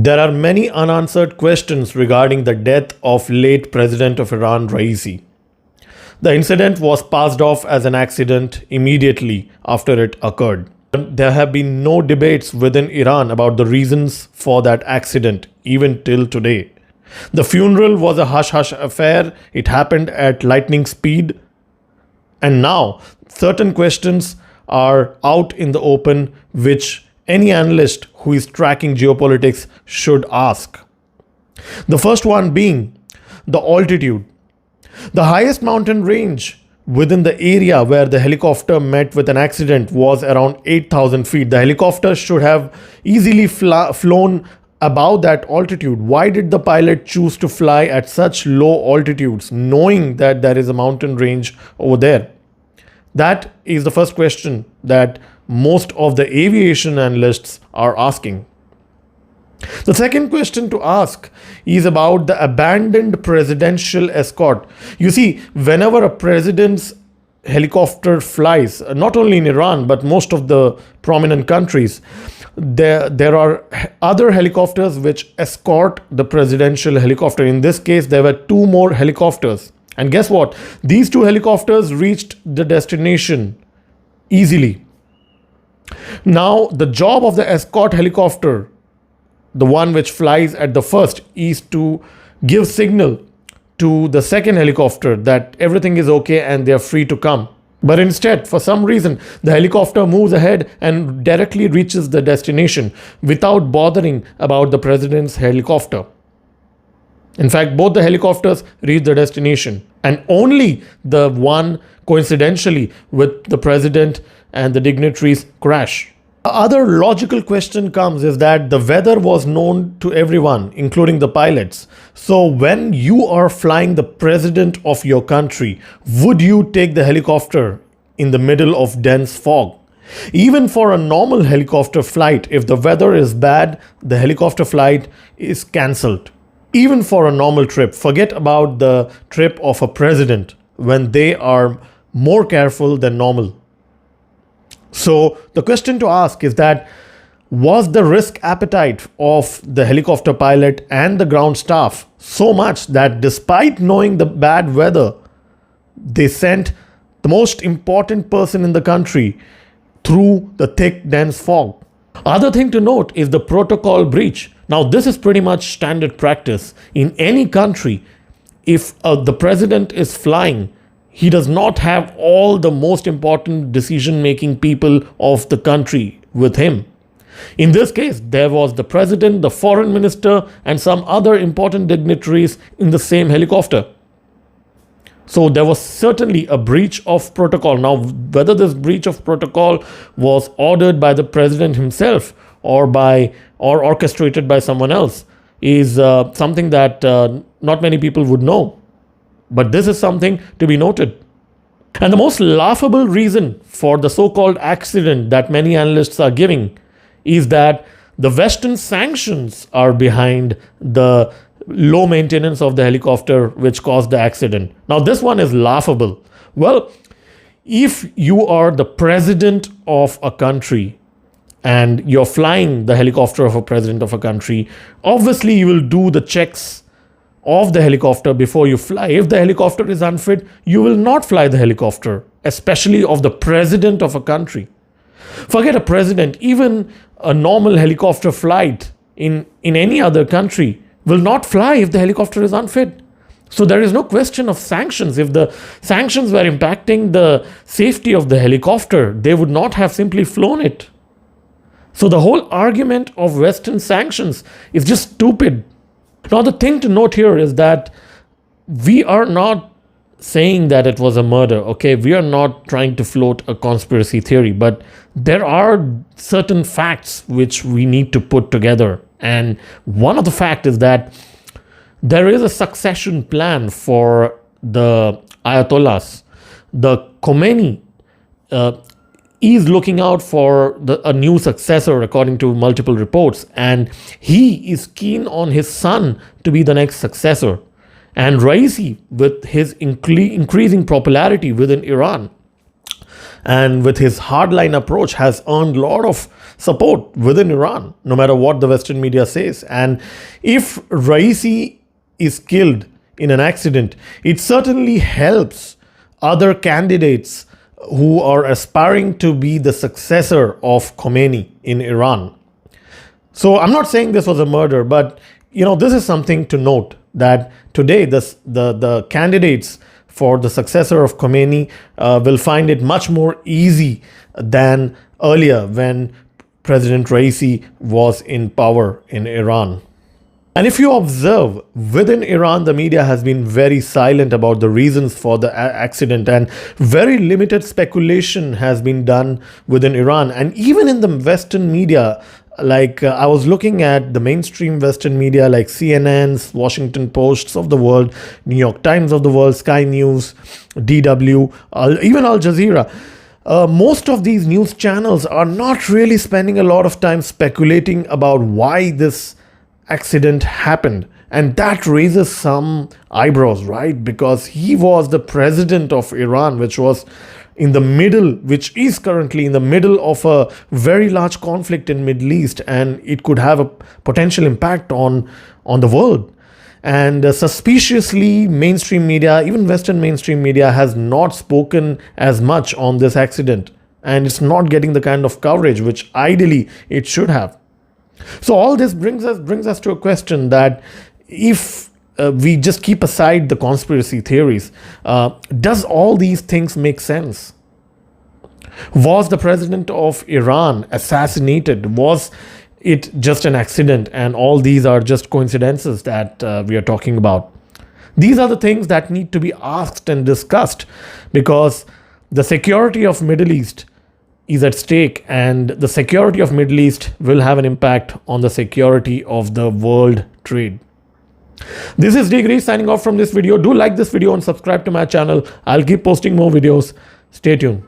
There are many unanswered questions regarding the death of late President of Iran Raisi. The incident was passed off as an accident immediately after it occurred. There have been no debates within Iran about the reasons for that accident, even till today. The funeral was a hush-hush affair. It happened at lightning speed. And now, certain questions are out in the open which any analyst who is tracking geopolitics should ask. The first one being the altitude. The highest mountain range within the area where the helicopter met with an accident was around 8,000 feet. The helicopter should have easily flown above that altitude. Why did the pilot choose to fly at such low altitudes, knowing that there is a mountain range over there? That is the first question that most of the aviation analysts are asking. The second question to ask is about the abandoned presidential escort. You see, whenever a president's helicopter flies, not only in Iran, but most of the prominent countries, there are other helicopters which escort the presidential helicopter. In this case, there were two more helicopters. And guess what? These two helicopters reached the destination easily. Now, the job of the escort helicopter, the one which flies at the first, is to give signal to the second helicopter that everything is okay and they are free to come. But instead, for some reason, the helicopter moves ahead and directly reaches the destination without bothering about the president's helicopter. In fact, both the helicopters reach the destination, and only the one coincidentally with the president and the dignitaries crash. The other logical question comes is that the weather was known to everyone, including the pilots. So when you are flying the president of your country, would you take the helicopter in the middle of dense fog? Even for a normal helicopter flight, if the weather is bad, the helicopter flight is cancelled. Even for a normal trip, forget about the trip of a president when they are more careful than normal. So the question to ask is that, was the risk appetite of the helicopter pilot and the ground staff so much that despite knowing the bad weather, they sent the most important person in the country through the thick, dense fog? Other thing to note is the protocol breach. Now, this is pretty much standard practice in any country. If the president is flying, he does not have all the most important decision-making people of the country with him. In this case, there was the president, the foreign minister, and some other important dignitaries in the same helicopter. So there was certainly a breach of protocol. Now, whether this breach of protocol was ordered by the president himself or orchestrated by someone else is something that not many people would know. But this is something to be noted. And the most laughable reason for the so-called accident that many analysts are giving is that the Western sanctions are behind the low maintenance of the helicopter which caused the accident. Now, this one is laughable. Well, if you are the president of a country and you're flying the helicopter of a president of a country, obviously you will do the checks of the helicopter before you fly. If the helicopter is unfit, you will not fly the helicopter, especially of the president of a country. Forget a president, even a normal helicopter flight in any other country will not fly if the helicopter is unfit. So there is no question of sanctions. If the sanctions were impacting the safety of the helicopter, they would not have simply flown it. So the whole argument of Western sanctions is just stupid. Now, the thing to note here is that we are not saying that it was a murder, okay? We are not trying to float a conspiracy theory, but there are certain facts which we need to put together. And one of the facts is that there is a succession plan for the Ayatollahs. The Khomeini is looking out for a new successor, according to multiple reports, and he is keen on his son to be the next successor. And Raisi, with his increasing popularity within Iran and with his hardline approach, has earned a lot of support within Iran, no matter what the Western media says. And if Raisi is killed in an accident, it certainly helps other candidates who are aspiring to be the successor of Khomeini in Iran. So I'm not saying this was a murder, but this is something to note, that today the candidates for the successor of Khomeini will find it much more easy than earlier when President Raisi was in power in Iran. And if you observe, within Iran, the media has been very silent about the reasons for the accident, and very limited speculation has been done within Iran. And even in the Western media, I was looking at the mainstream Western media like CNN's, Washington Posts of the world, New York Times of the world, Sky News, DW, even Al Jazeera. Most of these news channels are not really spending a lot of time speculating about why this accident happened. And that raises some eyebrows, right? Because he was the president of Iran, which is currently in the middle of a very large conflict in Middle East, and it could have a potential impact on the world. And suspiciously, mainstream media, even Western mainstream media, has not spoken as much on this accident, and it's not getting the kind of coverage which ideally it should have. So all this brings us to a question that if we just keep aside the conspiracy theories, does all these things make sense? Was the president of Iran assassinated? Was it just an accident, and all these are just coincidences that we are talking about? These are the things that need to be asked and discussed, because the security of Middle East is at stake, and the security of Middle East will have an impact on the security of the world trade. This is Degree signing off from this video. Do like this video and subscribe to my channel. I'll keep posting more videos. Stay tuned.